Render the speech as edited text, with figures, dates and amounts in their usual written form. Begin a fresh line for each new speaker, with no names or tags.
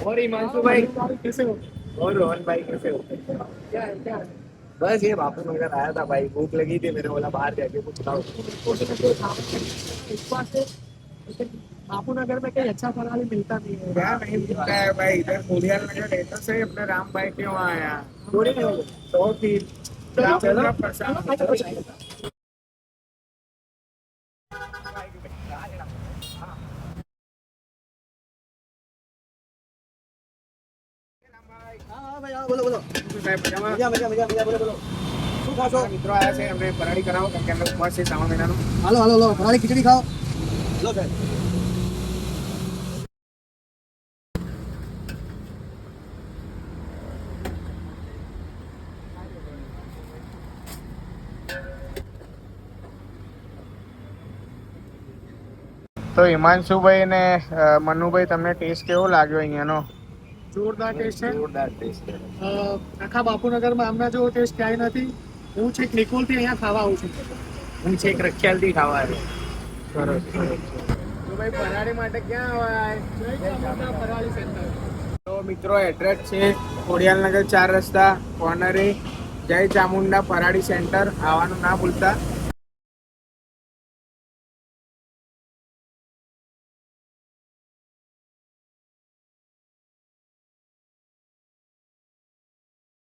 और हिमांशु भाई कैसे हो? और रोहन भाई कैसे हो? क्या है क्या है? बस ये बापू नगर आया था भाई, भूख लगी थी, मैंने बोला बाहर जाके कुछ खाओ। इस बार से बापू नगर में कहीं अच्छा खाना भी मिलता नहीं है। क्या नहीं मिलता है भाई, इधर खोडियार नगर रहता से अपने राम भाई के वहाँ आया थोड़ी तो फिर चलो प्रसाद।
હા ભાઈ હા બોલો બોલો
મજામાં?
મજા બોલો બોલો શું ખાશો?
મિત્રો આવ્યા છે, અમને ફરાળી કરાવો કેમ કે એમને ઉપવાસ છે શ્રાવણ મહિનાનો.
હાલો હાલો હાલો ફરાળી ખીચડી ખાઓ. લો સાહેબ.
તો હિમાંશુભાઈ ને મનુભાઈ, તમને ટેસ્ટ કેવો લાગ્યો અહીંયાનો?
જોરદાર ટેસ્ટ છે.
જોરદાર ટેસ્ટ છે.
આખા બાપુનગરમાં આમના જેવો ટેસ્ટ ક્યાંય નથી. હું છેક નિકોલથી અહીંયા ખાવા આવું છું.
હું છેક રખિયાલથી ખાવા આવ્યો. સરસ તો ભાઈ ફરાળી માટે ક્યાં આવાય?
ફરાળી સેન્ટર.
તો મિત્રો એડ્રેસ છે ખોડિયાલનગર 4 રસ્તા કોર્નરે જય ચામુંડા ફરાળી સેન્ટર. આવવાનું ના ભૂલતા.